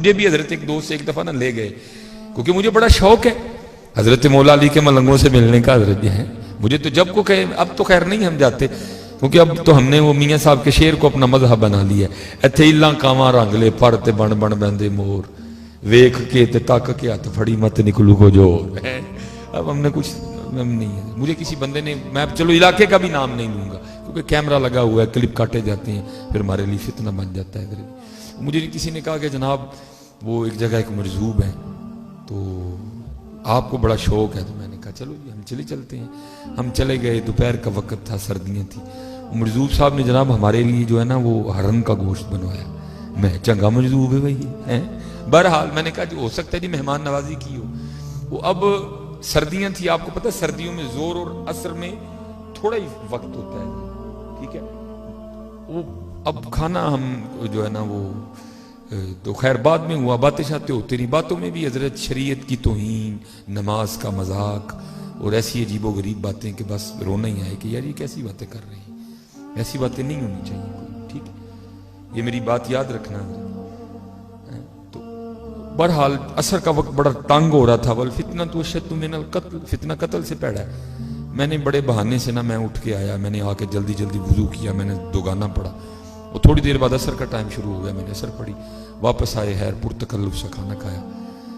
مجھے بھی حضرت ایک دوست ایک دفعہ لے گئے کیونکہ مجھے بڑا شوق ہے حضرت مولا علی کے ملنگوں سے ملنے کا. حضرت جی ہیں مجھے تو جب کو کہے اب تو خیر نہیں ہم جاتے کیونکہ اب تو ہم نے وہ میاں صاحب کے شعر کو اپنا مذہب بنا لیا ہے. ایتھے الاں کاواں رنگ لے پر تے بن بن بندے مور ویکھ کے تے تک کے ہاتھ پھڑی مت نکلو کو جور. اب ہم نے کچھ نہیں ہے. مجھے کسی بندے نے میں چلو علاقے کا بھی نام نہیں لوں گا کیونکہ کیمرہ لگا ہوا ہے کلپ کاٹے جاتے ہیں پھر ہمارے لیے فتنہ بن جاتا ہے. مجھے کسی نے کہا کہ جناب وہ ایک جگہ ایک مرزوب ہے تو آپ کو بڑا شوق ہے. تو میں نے کہا چلو جی ہم چلتے ہیں. ہم چلے گئے دوپہر کا وقت تھا سردیاں تھی. مرزوب صاحب نے جناب ہمارے لیے جو ہے نا وہ ہرن کا گوشت بنوایا. میں چنگا مرزوب ہے بھائی. بہرحال میں نے کہا جو ہو سکتا ہے جی مہمان نوازی کی ہو. وہ اب سردیاں تھی آپ کو پتہ سردیوں میں زور اور عصر میں تھوڑا ہی وقت ہوتا ہے ٹھیک ہے. وہ اب کھانا ہم جو ہے نا وہ تو خیر بعد میں ہوا باتیں شاتیں ہوتی رہی. باتوں میں بھی حضرت شریعت کی توہین نماز کا مذاق اور ایسی عجیب و غریب باتیں کہ بس رونا ہی آئے کہ یار یہ کیسی باتیں کر رہی ہیں. ایسی باتیں نہیں ہونی چاہیے کوئی ٹھیک ہے. یہ میری بات یاد رکھنا. تو بہرحال عصر کا وقت بڑا تنگ ہو رہا تھا. والفتنہ تو اشد من القتل فتنہ قتل سے پیڑا ہے. میں نے بڑے بہانے سے نا میں اٹھ کے آیا. میں نے آ کے جلدی جلدی وضو کیا. میں نے دوگانا پڑھا. اور تھوڑی دیر بعد عصر کا ٹائم شروع ہو گیا. میں نے عصر پڑھی واپس آئے خیر پرتکلف سے کھانا کھایا.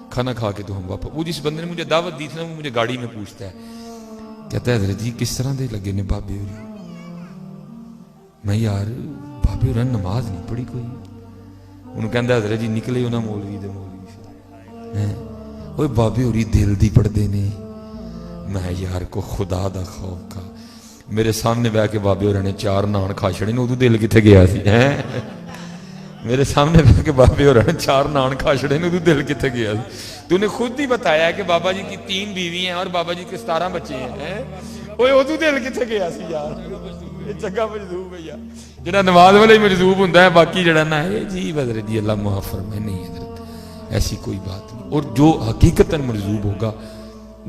کھانا کھا کے تو ہم واپس وہ جس بندے نے مجھے دعوت دی تھی نا وہ مجھے گاڑی میں پوچھتا ہے کہتا ہے حضرت جی کس طرح دے لگے نے بابے ہوری. میں یار بابے ہوری نماز نہیں پڑھی کوئی. انہوں کہتا ہے حضرت جی نکلے ہو نا مولوی دے مولوی سے اوے بابے ہوری دل دی پڑھ دے نے. میں یار کو خدا دا خوف کا میرے سامنے بیٹھ کے بابے ہوری نے 4 نان کھا چھڑے نے. ادو دل کتنے گیا سی میرے سامنے بیٹھ کے بابے ہوری نے 4 نان کھا چھڑے نے. ادو دل کتنے گیا سی. تو نے خود ہی بتایا کہ بابا جی کی 3 بیوی ہیں اور بابا جی کے 17 بچے ہیں. اوے ادو دل کتنے گیا سی یار. چنگا مجذوب ہے یار جڑا نماز والے مجذوب ہوندا ہے باقی جڑا نہ ہے جی حضرت جی اللہ معاف فرمائے نہیں حضرت ایسی کوئی بات نہیں. اور جو حقیقتاً مجذوب ہوگا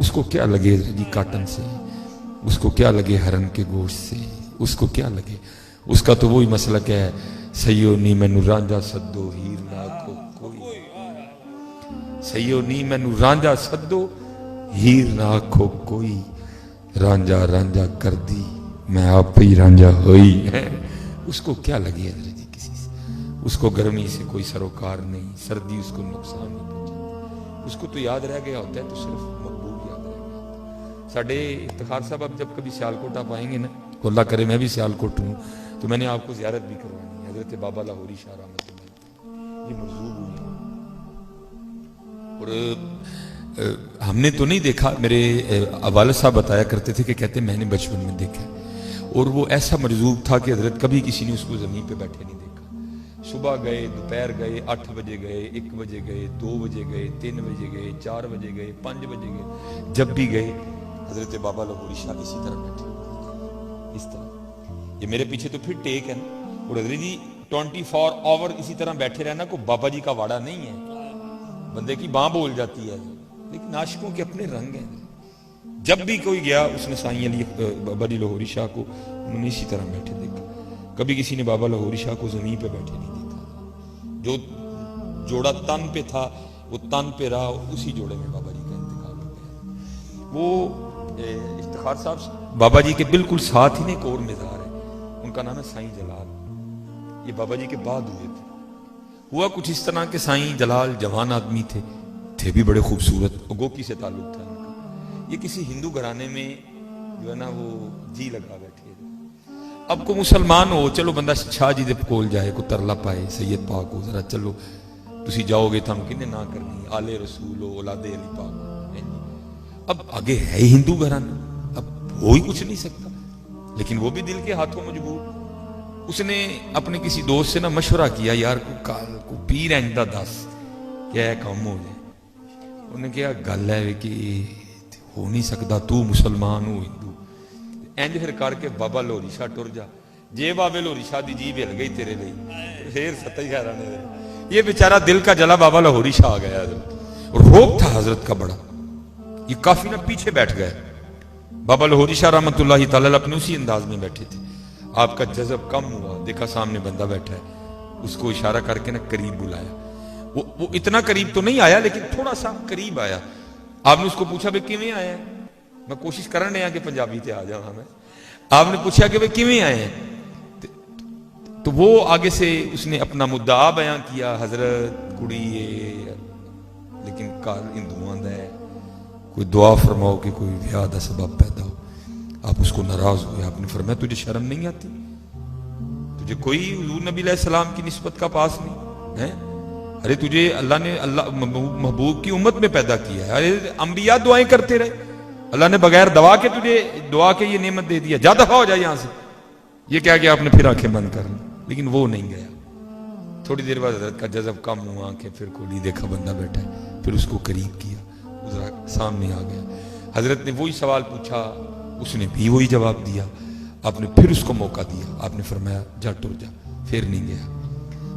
اس کو کیا لگے جی کاٹن سے اس کو کیا لگے ہرن کے گوشت سے اس کو کیا لگے. اس کا تو وہی مسلک ہے سیو نی مینو رانجا سدو ہیر نہ کو کوئی. سیو نی مینو رانجا سدو ہیر نہ آکھو کوئی. رانجا رانجا کر دی میں آپ ہی رانجا ہوئی ہے. اس کو کیا لگی حضرت جی کسی سے. اس کو گرمی سے کوئی سروکار نہیں. سردی اس کو نقصان نہیں پہنچاتی. اس کو تو یاد رہ گیا ہوتا ہے تو صرف مقبول یاد رہ گیا ہوتا ہے. ساڑھے افتخار صاحب اب جب کبھی سیالکوٹ آپ آئیں گے نا تو اللہ کرے میں بھی سیالکوٹ ہوں تو میں نے آپ کو زیارت بھی کروانی ہے. حضرت بابا لاہوری شاہ رحمۃ اللہ یہ مرزوق ہوئی اور ہم نے تو نہیں دیکھا. میرے والد صاحب بتایا کرتے تھے کہ کہتے میں نے بچپن میں دیکھا اور وہ ایسا مرزوق تھا کہ حضرت کبھی کسی نے اس کو زمین پہ بیٹھے نہیں دیکھا. صبح گئے دوپہر گئے 8 بجے گئے 1 بجے گئے 2 بجے گئے 3 بجے گئے 4 بجے گئے 5 بجے گئے. جب بھی گئے حضرت بابا لاہوری شاہ اسی طرح بیٹھے اس طرح. یہ میرے پیچھے تو پھر ٹیک ہے نا. اور حضرت جی 24 آور اسی طرح بیٹھے رہنا کوئی بابا جی کا واڑا نہیں ہے. بندے کی باں بول جاتی ہے لیکن عاشقوں کے اپنے رنگ ہیں. جب بھی کوئی گیا اس نے سائیں علی بابا علی لاہوری شاہ کو انہوں نے اسی طرح بیٹھے دیکھا. کبھی کسی نے بابا لاہوری شاہ کو زمین پہ بیٹھے نہیں دیکھا. جو جوڑا تن پہ تھا وہ تن پہ رہا اسی جوڑے میں بابا جی کا انتقال ہو گیا. وہ افتخار صاحب بابا جی کے بالکل ساتھ ہی نے ایک اور مزار ہے ان کا نام ہے سائیں جلال. یہ بابا جی کے بعد ہوئے تھے. ہوا کچھ اس طرح کہ سائیں جلال جوان آدمی تھے بھی بڑے خوبصورت. گوکی سے تعلق تھا ان کا. یہ کسی ہندو گھرانے میں جو ہے نا وہ جی لگا بیٹھے. اب کو مسلمان ہو چلو بندہ شاہ جی دے کول جائے کو ترلا پائے سید پاک ہو ذرا چلو تسی جاؤ گے تم کنے نہ کرنی آل رسول ہو اولاد علی پاک. اب آگے ہے ہی ہندو گھرانا اب ہو ہی کچھ نہیں سکتا. لیکن وہ بھی دل کے ہاتھوں مجبور. اس نے اپنے کسی دوست سے نا مشورہ کیا یار کو پیر ایندا دس کیا کام ہو جائے. انہوں نے کہا گل ہے کہ ہو نہیں سکتا تو مسلمان ہو ہندو اینج پھر کر کے بابا لاہوری شاہ ٹر جا. جے بابے لاہوری شاہ دی جیب ہل گئی تیرے لئی پھر ستائی حیرانے دے. یہ بیچارہ دل کا جلا بابا لاہوری شاہ آ گیا اور روک تھا حضرت کا بڑا. یہ کافی نہ پیچھے بیٹھ گئے. بابا لاہوری شاہ رحمۃ اللہ تعالی اپنے اسی انداز میں بیٹھے تھے. آپ کا جذب کم ہوا دیکھا سامنے بندہ بیٹھا ہے اس کو اشارہ کر کے نہ قریب بلایا. وہ اتنا قریب تو نہیں آیا لیکن تھوڑا سا قریب آیا. آپ نے اس کو پوچھا بھائی کیویں آیا ہے, میں کوشش کرنے آ کہ پنجابی تے آ جاؤں میں. آپ نے پوچھا کہ بھائی کیویں آئے ہیں, تو وہ آگے سے اس نے اپنا مدعا بیان کیا, حضرت کڑی ہے لیکن کار ہندوؤں دا ہے, کوئی دعا فرماؤ کہ کوئی ویاہ دا سبب پیدا ہو. آپ اس کو ناراض ہوئے, آپ نے فرمایا تجھے شرم نہیں آتی, تجھے کوئی حضور نبی علیہ السلام کی نسبت کا پاس نہیں ہے؟ ارے تجھے اللہ نے اللہ محبوب کی امت میں پیدا کیا ہے, ارے انبیاء دعائیں کرتے رہے, اللہ نے بغیر دعا کے تجھے دعا کے یہ نعمت دے دیا, جا دفع ہو جائے یہاں سے. یہ کیا کہ آپ نے پھر آنکھیں بند کر لی, لیکن وہ نہیں گیا. تھوڑی دیر بعد حضرت کا جذب کم ہوا, آنکھیں پھر کھولی, دیکھا بندہ بیٹھا ہے, پھر اس کو قریب کیا, ذرا سامنے آ گیا. حضرت نے وہی سوال پوچھا, اس نے بھی وہی جواب دیا. آپ نے پھر اس کو موقع دیا, آپ نے فرمایا جا ٹر جا, پھر نہیں گیا.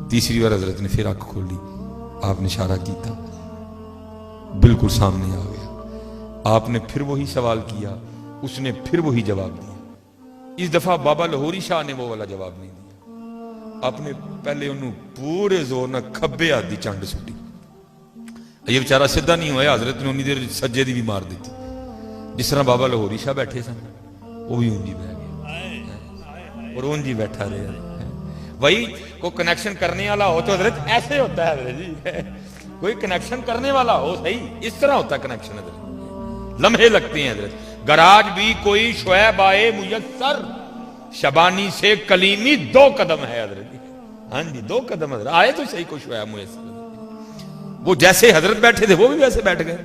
تیسری بار حضرت نے پھر آنکھ کھولی, آپ نے اشارہ کیتا, بالکل سامنے آ گیا. آپ نے پھر وہی سوال کیا, اس نے پھر وہی جواب دیا. اس دفعہ بابا لاہوری شاہ نے وہ والا جواب نہیں دیا. آپ نے پہلے انہوں پورے زور نہ کھبے ہاتھ دی چانڈ سٹی, یہ بیچارہ سیدھا نہیں ہوا. حضرت نے انہی دیر سجے دی بھی مار دیتی. جس طرح بابا لاہوری شاہ بیٹھے سن وہ بھی اونجی بہ گیا اور اونجی بیٹھا رہے. وہی کوئی کنیکشن کرنے والا ہو تو حضرت ایسے ہوتا ہے حضرت جی, کوئی کنیکشن کرنے والا ہو صحیح اس طرح ہوتا ہے کنیکشن. حضرت لمحے لگتے ہیں حضرت. گراج بھی کوئی شعیب آئے میسر, شبانی سے کلیمی 2 قدم ہے حضرت. ہاں جی 2 قدم حضرت آئے تو صحیح کوئی شعیب میسر. وہ جیسے حضرت بیٹھے تھے وہ بھی ویسے بیٹھ گئے.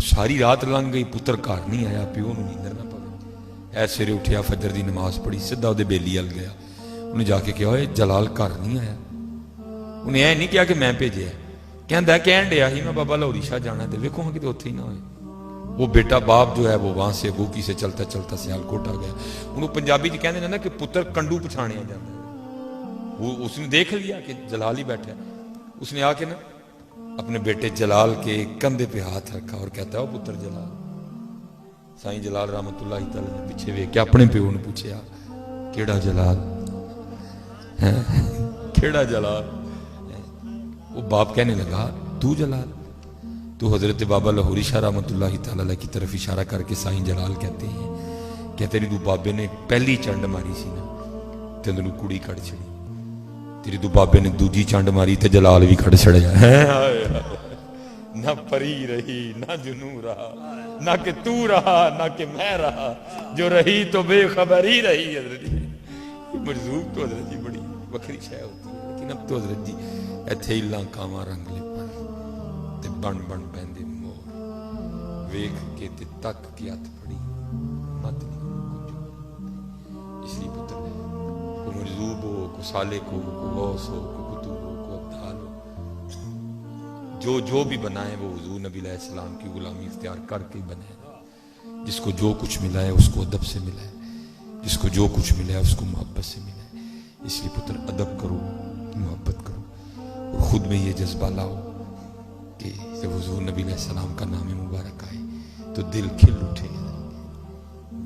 ساری رات لنگ گئی, پتر گھر نہیں آیا, پیو نوں نیندر نہ پوے. ایسے اٹھیا, فجر دی نماز پڑھی, سیدھا اودے بیلی ال گیا. انہیں جا کے کہا ہوئے جلال گھر نہیں آیا. انہیں یہ نہیں کیا کہ میں بھیجے ہے, کہندا ہے کہن ڈیا ہی میں بابا لاہوری شاہ جانا ہے, ویکھو ہاں کہ اوتھے ہی نہ ہوئے. وہ بیٹا باپ جو ہے وہ وہاں سے بوکی سے چلتا چلتا سیالکوٹ آ گیا. انہوں پنجابی جی کہندے نا کہ پتر کنڈو پچھاڑیا جاتا ہے. وہ اس نے دیکھ لیا کہ جلال ہی بیٹھا ہے. اس نے آ کے نا اپنے بیٹے جلال کے کندھے پہ ہاتھ رکھا اور کہتا ہے او پتر جلال. سائیں جلال رحمت اللہ تعالی نے پیچھے ویکھ کے اپنے پیو نے پوچھا کیڑا جلال, کیڑا جلال. وہ باپ کہنے لگا تو جلال. تو حضرت بابا لاہوری شاہ رحمت اللہ تعالی کی طرف اشارہ کر کے سائیں جلال کہتے ہیں, کہتے ہیں تو بابے نے پہلی چنڈ ماری سی نا تے تینوں کڑی کڑ چھڑی, تیری تو بابے نے دوجی چنڈ ماری تے جلال بھی کڑ چھڑیا. نہ پری رہی نہ جنوں رہا, نہ کہ تو رہا نہ کہ میں رہا, جو رہی تو بے خبر ہی رہی. حضرت جی مرزوق تو حضرت جی بڑی وکری شے ہوتی ہے, لیکن اب تو حضرت جی ایتھے ہی لانکاواں رنگ لے تے بن بن پیندے مور, ویکھ کے تے تک کی ہتھ پڑی مت نہیں کچھ. اس لیے پتر کو مرزوب ہو, کو سالک ہو, کو غوث ہو, کو قطب ہو, کو ابدال ہو, جو بھی بنائے وہ حضور نبی علیہ السلام کی غلامی اختیار کر کے بنائے. جس کو جو کچھ ملا ہے اس کو ادب سے ملا ہے, جس کو جو کچھ ملا ہے اس کو محبت سے ملا ہے. اس لیے پتر ادب کرو, محبت کرو, اور خود میں یہ جذبہ لاؤ کہ جب حضور نبی علیہ السلام کا نام مبارک آئے تو دل کھل اٹھے,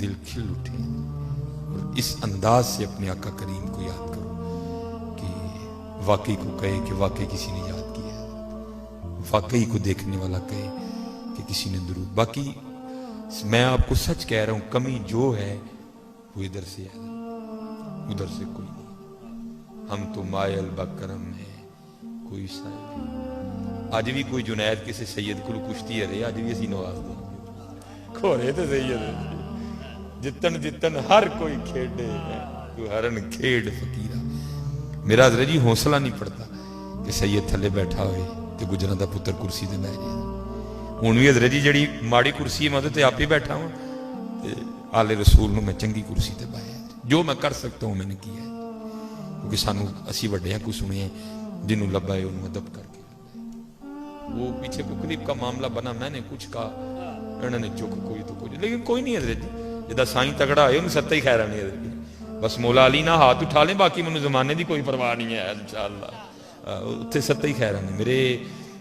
دل کھل اٹھے. اور اس انداز سے اپنے آقا کریم کو یاد کرو کہ واقعی کو کہے کہ واقعی کسی نے یاد کیا ہے, واقعی کو دیکھنے والا کہے کہ کسی نے درود. باقی میں آپ کو سچ کہہ رہا ہوں, کمی جو ہے وہ ادھر سے ہے, ادھر سے کوئی نہیں. ہم تو مائل بکرم ہیں کوئی سائل نہیں. آج بھی کوئی جنید کسی سید کو کشتی ہے رہے, آج بھی اسی نواز دیں کھوڑے تو سید جتن جتن ہر کوئی کھیڑے تو ہرن کھیڑ فقیرہ. میرا حضرت جی حوصلہ نہیں پڑتا کہ سید تھلے بیٹھا ہوئے تو گجران دا پتر کرسی دے بیٹھ جائے. ہوں بھی حضرت جی جڑی ماڑی کرسی ہے میں تو آپ ہی بیٹھا ہوں, آل رسول نو میں چنگی کرسی تے بایا. جو میں کر سکتا ہوں میں نے کیا ہے, کیونکہ سانو اسی وڈیاں کو سنے ہیں جنہوں لبا ہے انہوں ادب کر کے. وہ پیچھے کو کلپ کا معاملہ بنا, میں نے کچھ کہا, انہوں نے چک کوئی تو کچھ, لیکن کوئی نہیں حضرت جی. جدا سائیں تگڑا ہے انہوں ستا ہی خیرہ نہیں حضرت جی. بس مولا علی نہ ہاتھ اٹھا لیں, باقی منو زمانے دی کوئی پرواہ نہیں ہے انشاءاللہ. اتھے ستا ہی خیرہ نہیں میرے.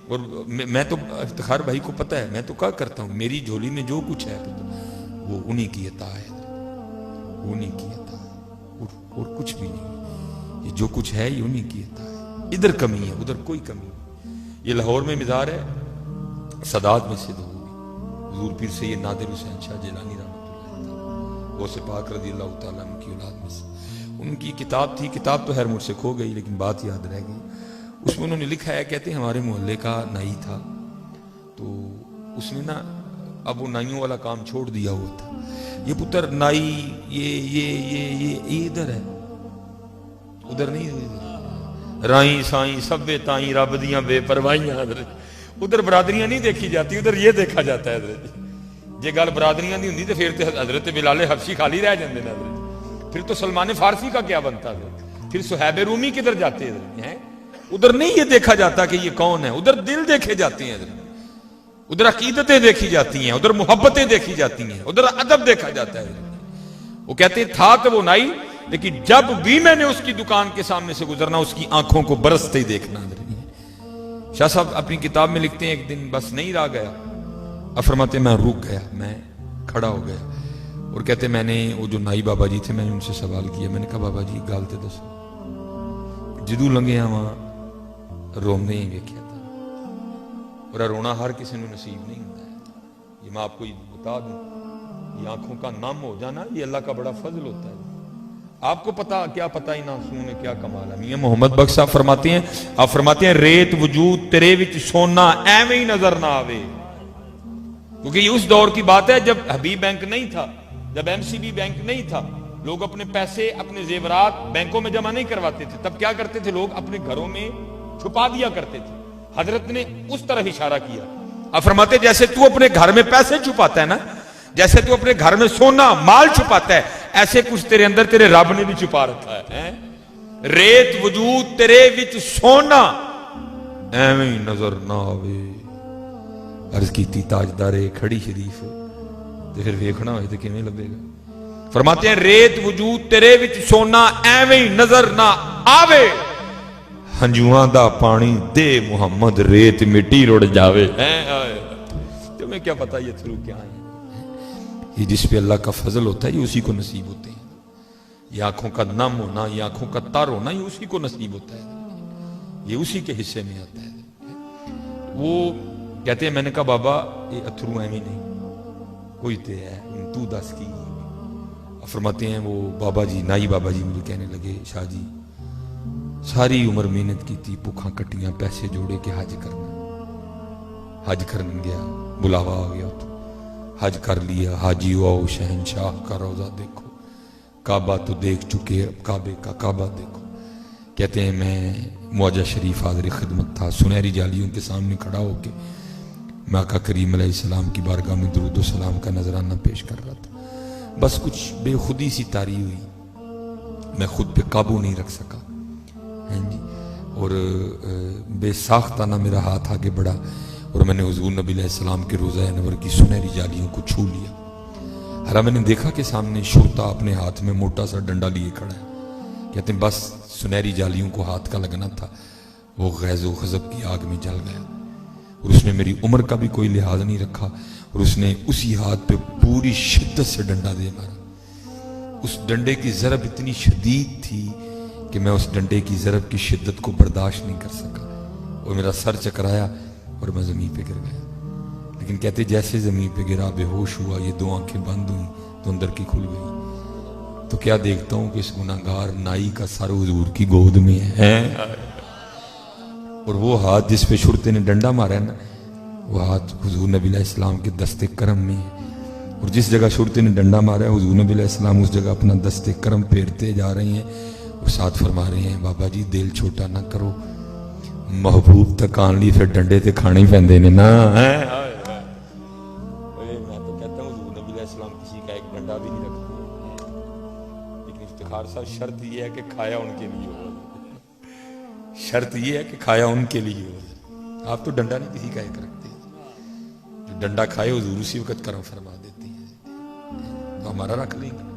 اور میں تو افتخار بھائی کو پتہ ہے, میں تو کیا کرتا ہوں, میری جھولی میں جو کچھ ہے وہ انہی کی عطا ہے, انہی کی عطا ہے, اور کچھ بھی نہیں. یہ جو کچھ ہے یہ انہی کی عطا ہے. ادھر کمی ہے ادھر کوئی کمی نہیں. یہ لاہور میں مزار ہے، سادات میں سے دو حضور پیر سید نادر حسین شاہ جیلانی رحمۃ اللہ تعالیٰ، غوث پاک رضی اللہ تعالیٰ عنہ کی اولاد میں سے ان کی کتاب تھی، کتاب تو خیر مجھ سے کھو گئی لیکن بات یاد رہ گئی. اس میں انہوں نے لکھا ہے، کہتے ہیں ہمارے محلے کا نائی تھا، تو اس نے نا اب وہ نائیوں والا کام چھوڑ دیا ہوا تھا. یہ پتر نائی یہ ادھر ہے، ادھر نہیں، رائیں سائیں سبے تائیں رب دیاں بے پروائیاں، ادھر برادریاں نہیں دیکھی جاتی، ادھر یہ دیکھا جاتا ہے. حضرت جی گل برادریاں دی ہوندی تے پھر تے حضرت بلال حبشی خالی رہ جاندے نے، حضرت پھر تو سلمان فارسی کا کیا بنتا ہے، پھر صہیب رومی کدھر جاتے ہیں؟ ادھر نہیں یہ دیکھا جاتا کہ یہ کون ہے، ادھر دل دیکھے جاتے ہیں، ادھر عقیدتیں دیکھی جاتی ہیں، ادھر محبتیں دیکھی جاتی ہیں، ادھر ادب دیکھا جاتا ہے. وہ کہتے تھا کہ وہ نائی، لیکن جب بھی میں نے اس کی دکان کے سامنے سے گزرنا اس کی آنکھوں کو برستے ہی دیکھنا. شاہ صاحب اپنی کتاب میں لکھتے ہیں ایک دن بس نہیں رہ گیا، اب فرماتے میں رک گیا، میں کھڑا ہو گیا، اور کہتے میں نے وہ جو نائی بابا جی تھے میں نے ان سے سوال کیا، میں نے کہا بابا جی گل تے دسو، جدوں لنگے ہاں روندے ہی ویکھیا تھا، اور رونا ہر کسی نے نصیب نہیں ہوتا ہے. یہ میں آپ کو بتا دوں، یہ آنکھوں کا نم ہو جانا یہ اللہ کا بڑا فضل ہوتا ہے. آپ کو پتا کیا پتا ہی ناسوں میں کیا کمال ہے. میاں محمد بخش صاحب فرماتے ہیں، آپ فرماتے ہیں ریت وجود تیرے وچ سونا ایویں ہی نظر نہ آوے. کیونکہ یہ اس دور کی بات ہے جب حبیب بینک نہیں تھا، جب ایم سی بی بینک نہیں تھا، لوگ اپنے پیسے اپنے زیورات بینکوں میں جمع نہیں کرواتے تھے. تب کیا کرتے تھے لوگ؟ اپنے گھروں میں چھپا دیا کرتے تھے. حضرت نے اس طرح اشارہ کیا. آپ فرماتے جیسے تو اپنے گھر میں پیسے چھپاتا ہے نا، جیسے تو اپنے گھر میں سونا مال چھپاتا ہے، ایسے کچھ تیرے اندر تیرے رب نے بھی چھپا رکھا ہے. ریت وجود تیرے وچ سونا ایویں ہی نظر نہ آوے. عرض کیتی تاجدار کھڑی شریف تے پھر ویکھنا ہوئے تے کیویں لبے گا. فرماتے ہیں ریت وجود تیرے وچ سونا ایویں ہی نظر نہ آوے، ہنجواں دا پانی دے محمد ریت مٹی رڑ جاوے. تمہیں کیا پتا یہ تھرو کیا ہے؟ یہ جس پہ اللہ کا فضل ہوتا ہے یہ اسی کو نصیب ہوتے ہیں. یہ آنکھوں کا نم ہونا، یہ آنکھوں کا تر ہونا، یہ اسی کو نصیب ہوتا ہے، یہ اسی کے حصے میں آتا ہے. وہ کہتے ہیں میں نے کہا بابا یہ اتھرو ایویں نہیں، کوئی تے ہے تو دس کی. فرماتے ہیں وہ بابا جی نائی بابا جی مجھے کہنے لگے شاہ جی ساری عمر محنت کی تھی، بھوکھاں کٹیاں، پیسے جوڑے کے حج کرنا، حج کرنے گیا، بلاوا آ گیا تو حج کر لیا. حاجی آؤ شہنشاہ کا روزہ دیکھو، کعبہ تو دیکھ چکے، کعبے کا کعبہ دیکھو. کہتے ہیں میں معجہ شریف حاضر خدمت تھا، سنہری جالیوں کے سامنے کھڑا ہو کے میں آقا کریم علیہ السلام کی بارگاہ میں درود و سلام کا نذرانہ پیش کر رہا تھا. بس کچھ بے خودی سی طاری ہوئی، میں خود پہ قابو نہیں رکھ سکا جی، اور بے ساختانہ میرا ہاتھ آگے بڑھا اور میں نے حضور نبی علیہ السلام کے روضہ انور کی سنہری جالیوں کو چھو لیا. ہرا میں نے دیکھا کہ سامنے شرطا اپنے ہاتھ میں موٹا سا ڈنڈا لیے کھڑا ہے. کہتے ہیں بس سنہری جالیوں کو ہاتھ کا لگنا تھا، وہ غیظ و غضب کی آگ میں جل گیا، اور اس نے میری عمر کا بھی کوئی لحاظ نہیں رکھا، اور اس نے اسی ہاتھ پہ پوری شدت سے ڈنڈا دے مارا. اس ڈنڈے کی ضرب اتنی شدید تھی کہ میں اس ڈنڈے کی ضرب کی شدت کو برداشت نہیں کر سکا، اور میرا سر چکرایا اور میں زمین پہ گر گیا. لیکن کہتے جیسے زمین پہ گرا بے ہوش ہوا، یہ دو آنکھیں بند ہوئیں تو اندر کی کھل گئی، تو کیا دیکھتا ہوں کہ اس گناہگار نائی کا سر حضور کی گود میں ہے، اور وہ ہاتھ جس پہ شرطے نے ڈنڈا مارا ہے نا، وہ ہاتھ حضور نبی علیہ السلام کے دست کرم میں ہے. اور جس جگہ شرطے نے ڈنڈا مارا ہے حضور نبی علیہ السلام اس جگہ اپنا دست کرم پھیرتے جا رہے ہیں، اور ساتھ فرما رہے ہیں بابا جی دل چھوٹا نہ کرو، محبوب تک آن لی پھر ڈنڈے تے کھانے ہی پہندے نے نا. میں تو کہتا ہوں حضور نبی علیہ السلام کسی کا ایک ڈنڈا بھی نہیں رکھتے، لیکن افتخار صاحب شرط یہ ہے کہ کھایا ان کے لیے ہو، شرط یہ ہے کہ کھایا ان کے لیے ہو. آپ تو ڈنڈا نہیں کسی کا ایک رکھتے، جو ڈنڈا کھائے حضور اسی وقت کرم فرما دیتے ہیں. تو ہمارا رکھ لیں گے،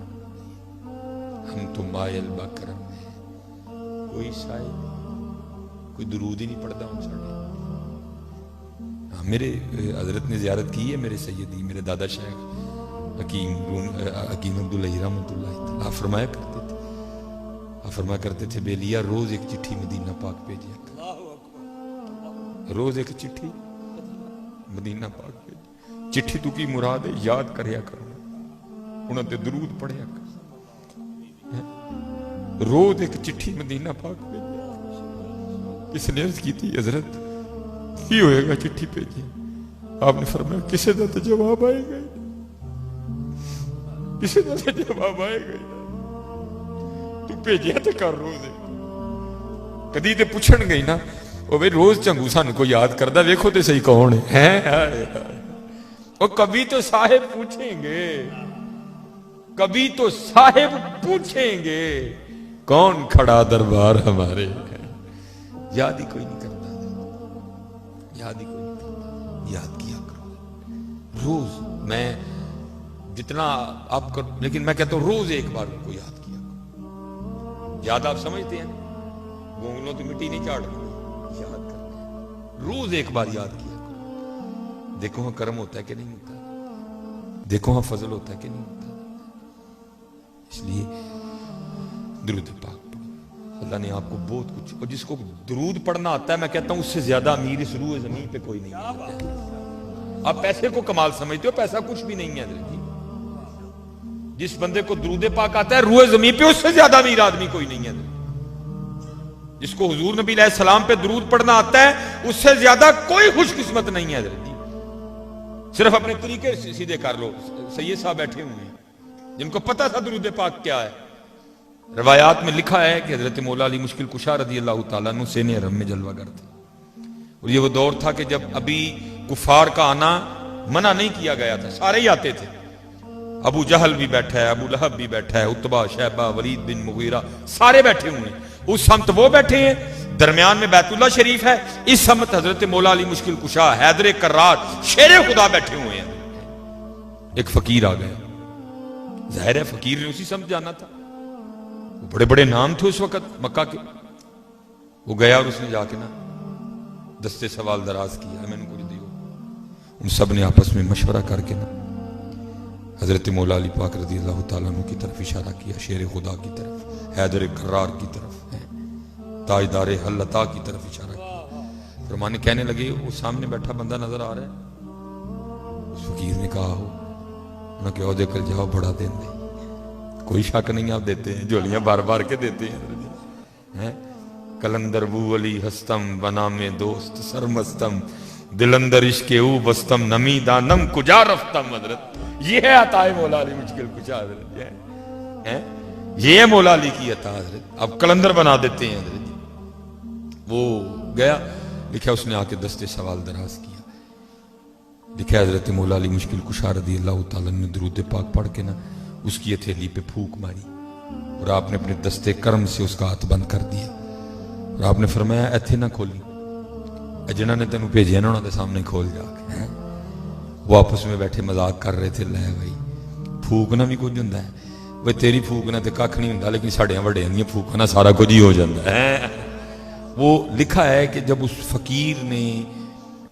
ہم تو مائل با کرم میں کوئی شاید کوئی درود ہی نہیں پڑھتا ہوں ساڑھے. میرے حضرت نے زیارت کی ہے، میرے سیدی میرے دادا شیخ حکیم عبداللہ رحمۃ اللہ تعالیٰ فرمایا کرتے تھے، فرمایا کرتے تھے بے لیا روز ایک چٹھی مدینہ پاک بھیجیا کر. روز ایک چٹھی مدینہ پاک بھیج. چٹھی تو کی مراد ہے یاد کریا کرو, انہوں تے درود پڑھیا کرو. روز ایک چٹھی مدینہ پاک بھیج. کس نے عرض کی تھی حضرت کی ہوئے گا چٹھی بھیجی؟ آپ نے فرمایا کسے دا تے جواب آئے گا, کسے دا تے جواب آئے گا, تو بھیجیا تے کر روز. کدی تے پوچھن گئی نا وہ بھئی روز چنگو سانو کو یاد کردا ویکھو تے صحیح کون ہے. اور کبھی تو صاحب پوچھیں گے, کبھی تو صاحب پوچھیں گے کون کھڑا دربار ہمارے. یاد ہی کوئی نہیں کرتا, یاد ہی کوئی نہیں کرتا. یاد کیا کرو روز. میں جتنا آپ کر, لیکن میں کہتا ہوں روز ایک بار ان کو یاد کیا کرو. یاد آپ سمجھتے ہیں گونگلوں تو مٹی نہیں چاڑ دو, یاد کرنا روز ایک بار یاد کیا کرو. دیکھو ہاں کرم ہوتا ہے کہ نہیں ہوتا, دیکھو ہاں فضل ہوتا ہے کہ نہیں ہوتا. اس لیے درود پاک پڑھو, اللہ نے آپ کو بہت کچھ. اور جس کو درود پڑھنا آتا ہے میں کہتا ہوں اس سے زیادہ امیر اس روح زمین پہ کوئی نہیں ہے. آپ پیسے کو کمال سمجھتے ہو, پیسہ کچھ بھی نہیں ہے حضرت جی. جس بندے کو درود پاک آتا ہے روح زمین پہ اس سے زیادہ امیر آدمی کوئی نہیں ہے. جس کو حضور نبی علیہ السلام پہ درود پڑھنا آتا ہے اس سے زیادہ کوئی خوش قسمت نہیں ہے حضرت جی. صرف اپنے طریقے سیدھے کر لو. سید صاحب بیٹھے ہوئے ہیں جن کو پتا تھا درود پاک کیا ہے. روایات میں لکھا ہے کہ حضرت مولا علی مشکل کشا رضی اللہ تعالیٰ عنہ سین حرم میں جلوہ گر تھے. اور یہ وہ دور تھا کہ جب ابھی کفار کا آنا منع نہیں کیا گیا تھا, سارے ہی آتے تھے. ابو جہل بھی بیٹھا ہے, ابو لہب بھی بیٹھا ہے, عتبہ, شیبہ, ولید بن مغیرہ, سارے بیٹھے ہوئے ہیں. اس سمت وہ بیٹھے ہیں, درمیان میں بیت اللہ شریف ہے, اس سمت حضرت مولا علی مشکل کشا حیدر کرار شیر خدا بیٹھے ہوئے ہیں. ایک فقیر آ گیا, ظاہر ہے فقیر نے اسی سمت جانا تھا, وہ بڑے بڑے نام تھے اس وقت مکہ کے. وہ گیا اور اس نے جا کے نا دستے سوال دراز کیا, میں نے کچھ دیو. ان سب نے آپس میں مشورہ کر کے نا حضرت مولا علی پاک رضی اللہ تعالیٰ عنہ کی طرف اشارہ کیا, شیر خدا کی طرف, حیدر کرار کی طرف, تاجدار حلتا کی طرف اشارہ کیا. فرمانے کہنے لگے وہ سامنے بیٹھا بندہ نظر آ رہا ہے؟ اس فقیر نے کہا ہو. انہوں نے کہا دے کر جاؤ, بڑا دین دے. کوئی شک نہیں آپ دیتے ہیں, جولیاں بار بار کے دیتے ہیں. کلندر بو علی ہستم بنا میں دوست سرمستم دل اندر عشق او بستم نمی دانم کجا رفتم. حضرت یہ ہے عطا مولا علی مشکل کچا حضرت, یہ ہے مولا علی کی عطا حضرت. اب کلندر بنا دیتے ہیں حضرت. وہ گیا, لکھا اس نے آ کے دستے سوال دراز کیا. لکھا حضرت مولا علی مشکل کشا رضی اللہ تعالیٰ نے درود پاک پڑھ کے نا اس کی ہتھیلی پہ پھونک ماری اور آپ نے اپنے دستے کرم سے اس کا ہاتھ بند کر دیا. اور آپ نے فرمایا ایتھے نہ کھولی, جنہوں نے تینوں بھیجیا نا انہوں نے سامنے کھول جا کے. وہ آپس میں بیٹھے مذاق کر رہے تھے, لے بھائی پھونکنا بھی کچھ ہوندا ہے, وہ تیری پھونکنا تے کھ نہیں ہوندا, لیکن ساڈیاں وڈیاں دیاں پھونکنا سارا کچھ ہی ہو جاتا ہے. وہ لکھا ہے کہ جب اس فقیر نے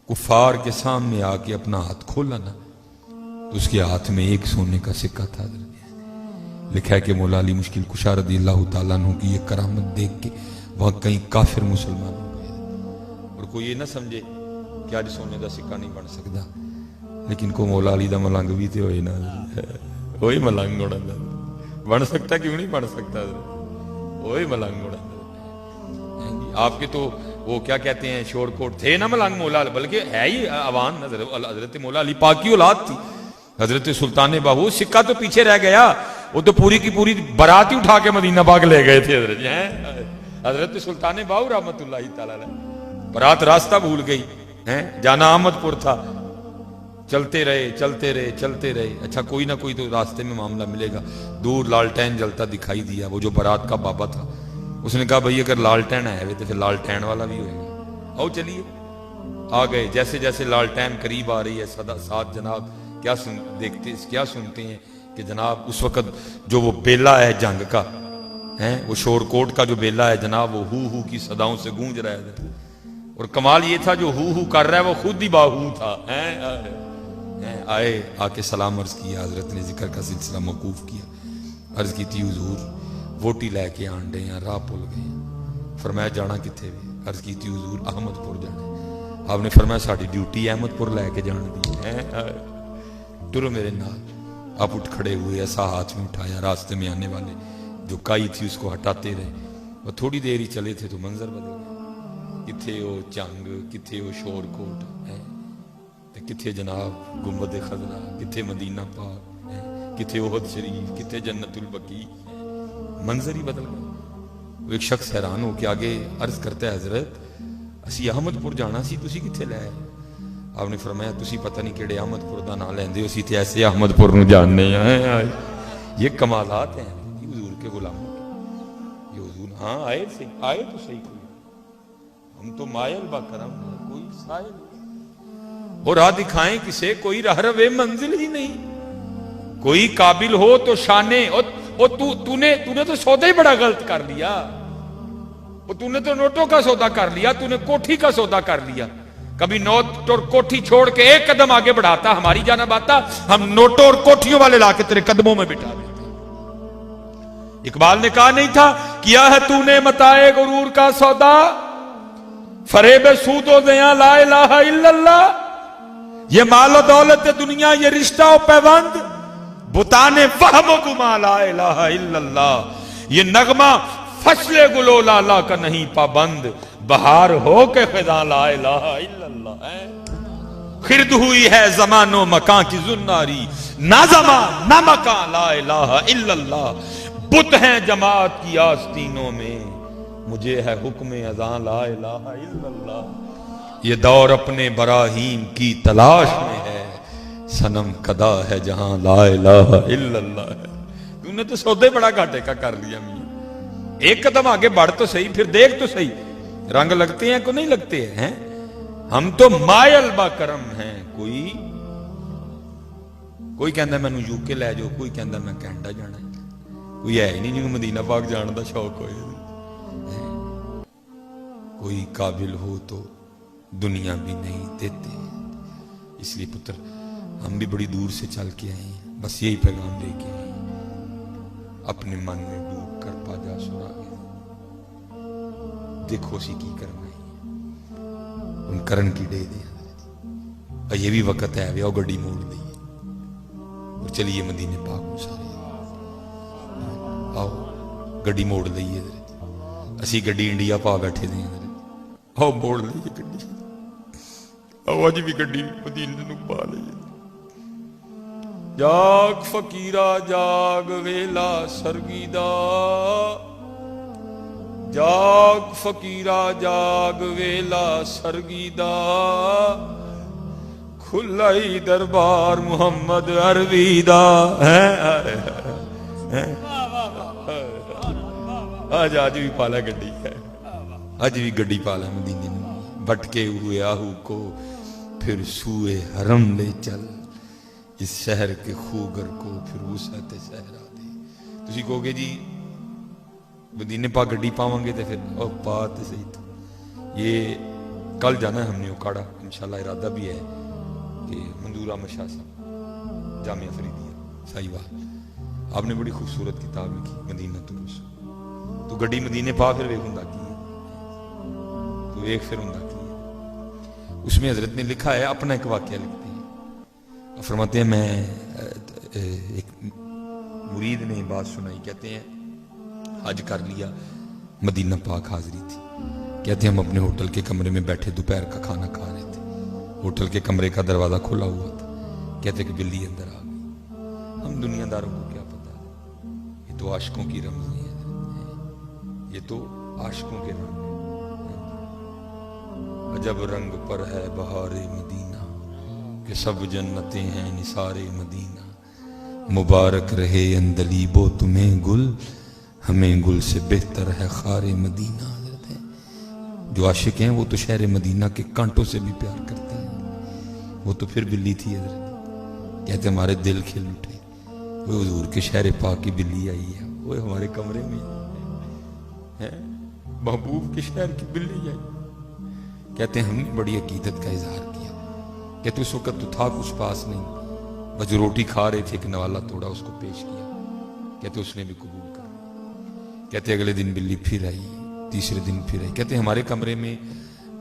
کفار کے سامنے آ کے اپنا ہاتھ کھولا نا تو اس کے ہاتھ میں ایک سونے کا سکہ تھا. لکھا ہے کہ مولا علی مشکل کشا رضی اللہ تعالیٰ عنہ کی یہ کرامت دیکھ کے وہاں کئی کافر مسلمان ہو گئے. اور کوئی یہ نہ سمجھے کہ آج سونے کا سکہ نہیں بن سکتا, لیکن کو مولا علی دا ملنگ بھی تے ہوئے نا, وہی ملنگ ہونا بن سکتا, کیوں نہیں بن سکتا, وہی ملنگ ہونا. آپ کے تو وہ کیا کہتے ہیں شور کوٹ تھے نا ملنگ مولا, بلکہ ہے ہی عوان. حضرت مولا علی پاک کی اولاد تھی حضرت سلطان باہو. سکہ تو پیچھے رہ گیا, وہ تو پوری کی پوری بارات ہی اٹھا کے مدینہ پاک لے گئے تھے حضرت سلطان باہو رحمت اللہ تعالی علیہ. بارات راستہ بھول گئی, جانا احمد پور تھا. چلتے رہے چلتے رہے چلتے رہے. اچھا کوئی نہ کوئی تو راستے میں معاملہ ملے گا. دور لالٹین جلتا دکھائی دیا, وہ جو بارات کا بابا تھا. اس نے کہا بھئی اگر لالٹین آئے ہوئے تو پھر لالٹین والا بھی ہوئے گا, آؤ چلیے. آ گئے. جیسے جیسے لالٹین قریب آ رہی ہے ساتھ جناب کیا سنتے ہیں کہ جناب اس وقت جو وہ بیلا ہے جنگ کا, وہ شور کوٹ کا جو بیلا ہے جناب, وہ ہو کی صداؤں سے گونج رہا ہے. اور کمال یہ تھا جو ہو کر رہا ہے وہ خود ہی باہو تھا. آئے, آ کے سلام عرض کیا. حضرت نے ذکر کا سلسلہ موقوف کیا. عرض کی تھی حضور ووٹی لے کے آنڈے ہیں, راہ پل گئے. فرمایا جانا کتنے بھی؟ عرض کی تھی حضور احمد پور جانا. آپ نے فرمایا ساری ڈیوٹی احمد پور لے کے جان دی ہے، ٹرو میرے نال۔ آپ اٹھ کھڑے ہوئے، ایسا ہاتھ میں اٹھایا، راستے میں آنے والے جو کائی تھی اس کو ہٹاتے رہے، وہ تھوڑی دیر ہی چلے تھے تو منظر بدل گیا، کتھے وہ جنگ، کتھے وہ شور کوٹ ہے، کتھے جناب گنبد خضرا، کتھے مدینہ پاک ہے، کتھے احد شریف، کتھے جنت البقیع، منظر ہی بدل گیا۔ وہ ایک شخص حیران ہو کے آگے عرض کرتا ہے حضرت اسی احمد پور جانا سی، تسی کتھے لے آئے؟ آپ نے فرمایا تسی پتہ نہیں کیڑے احمد پور دا نام لیندے ہو، اسی تے ایسے احمد پور نو جاننے ہیں۔ یہ کمالات ہیں حضور کے غلاموں کے، یہ حضور ہاں آئے سے آئے تو صحیح، کوئی ہم تو مائل با کرم ہے، کوئی سائل اور راہ دکھائیں کسے، کوئی راہ روے منزل ہی نہیں، کوئی قابل ہو تو شانے، اور تو نے تو سودا ہی بڑا غلط کر لیا، تو نے تو نوٹوں کا سودا کر لیا، تو نے کوٹھی کا سودا کر لیا۔ کبھی نوٹ اور کوٹھی چھوڑ کے ایک قدم آگے بڑھاتا، ہماری جانب آتا، ہم نوٹوں اور کوٹھیوں والے لا کے تیرے قدموں میں بٹھا دیتے۔ اقبال نے کہا نہیں تھا کیا ہے تو نے متاع غرور کا سودا، فریب سود و زیاں لا الہ الا اللہ، یہ مال و دولت دنیا، یہ رشتہ و پیوند، بتانے وہم و گما لا الہ الا اللہ، یہ نغمہ فصل گلو لالا کا نہیں پابند، بہار ہو کے خزاں لا الہ الا اللہ ہے، خرد ہوئی ہے زمان و مکان کی زناری، نہ زمان نہ مکان لا الہ الا اللہ، بت ہیں جماعت کی آستینوں میں، مجھے ہے حکم اذاں لا الہ الا اللہ، یہ دور اپنے براہیم کی تلاش میں ہے، صنم کدا ہے جہاں لا الہ الا اللہ ہے۔ تو نے تو سودے بڑا گھاٹے کا کر لیا میاں، ایک قدم آگے بڑھ تو صحیح، پھر دیکھ تو صحیح رنگ لگتے ہیں کو نہیں لگتے ہیں، ہم تو مائل با کرم ہیں، کوئی کہندا میں یو کے لے جاؤ، کوئی کہندا میں کینیڈا جانا ہے، کوئی ہے ہی نہیں جنہوں مدینہ پاک جان دا شوق ہوئے، کوئی قابل ہو تو دنیا بھی نہیں دیتے۔ اس لیے پتر ہم بھی بڑی دور سے چل کے آئے ہیں، بس یہی پیغام دے کے آئے ہیں، اپنے من میں ڈوب کر پا جا سراغ، دیکھو سی کی کرنا ہے، ان کرن کی ڈے دے اور یہ بھی وقت ہے وہ گڈی موڑ دی اور چلیے مدینے پاک میں سارے آؤ گڈی موڑ لئیے، اسی گڈی انڈیا پا بیٹھے دیں، آؤ موڑ لئیے گڈی، آؤ اج بھی گڈی مدینے نو پا لئیے۔ جاگ فقیرہ جاگ ویلا سرگی دا، جاگ فقیرہ جاگ ویلا سرگی دا، کھلائی دربار محمد عربی دا، آج بھی پالا گڈی ہے، آج بھی گڈی پالا مدینے میں، بھٹکے ہوئے آہو کو پھر سوئے حرم لے چل، اس شہر کے خوگر کو پھر وسعت صحرا دے۔ تسی کہو گے جی مدینے پاک گڈی پاؤں گے تو پھر او بات صحیح تو یہ کل جانا ہے ہم نے اکاڑا، انشاءاللہ ارادہ بھی ہے کہ منظور احمد شاہ صاحب جامعہ فریدیہ سائیوال، آپ نے بڑی خوبصورت کتاب لکھی مدینہ الرسول، تو گڈی مدینے پا پھر ویک ہوں کی ہے، تو ایک پھر ہوں کی ہے، اس میں حضرت نے لکھا ہے، اپنا ایک واقعہ لکھتے ہیں، فرماتے ہیں میں ایک مرید نے بات سنائی، کہتے ہیں حج کر لیا، مدینہ پاک حاضری تھی، کہتے ہیں ہم اپنے ہوٹل کے کمرے میں بیٹھے دوپہر کا کھانا کھا رہے تھے، ہوٹل کے کمرے کا دروازہ کھلا ہوا تھا، کہتے کہ بلی اندر آ گئی، ہم دنیا داروں کو کیا پتا، یہ تو عاشقوں کی رمزیں ہیں، یہ تو عاشقوں کے رنگ ہیں، عجب رنگ پر ہے بہار مدینہ کہ سب جنتیں ہیں نثار مدینہ، مبارک رہے اندلیبو تمہیں گل، ہمیں گل سے بہتر ہے خار مدینہ۔ جو عاشق ہیں وہ تو شہر مدینہ کے کانٹوں سے بھی پیار کرتے ہیں، وہ تو پھر بلی تھی حضرت، کہتے ہمارے دل کھل اٹھے، وہ حضور کے شہر پاک کی بلی آئی ہے، وہ ہمارے کمرے میں ہے، محبوب کے شہر کی بلی آئی، کہتے ہیں ہم نے بڑی عقیدت کا اظہار کیا، کہتے اس وقت تو تھا کچھ پاس نہیں، بس روٹی کھا رہے تھے کہ نوالا توڑا اس کو پیش کیا، کہتے اس نے بھی قبول کر، کہتے اگلے دن بلی پھر آئی، تیسرے دن پھر آئی، کہتے ہمارے کمرے میں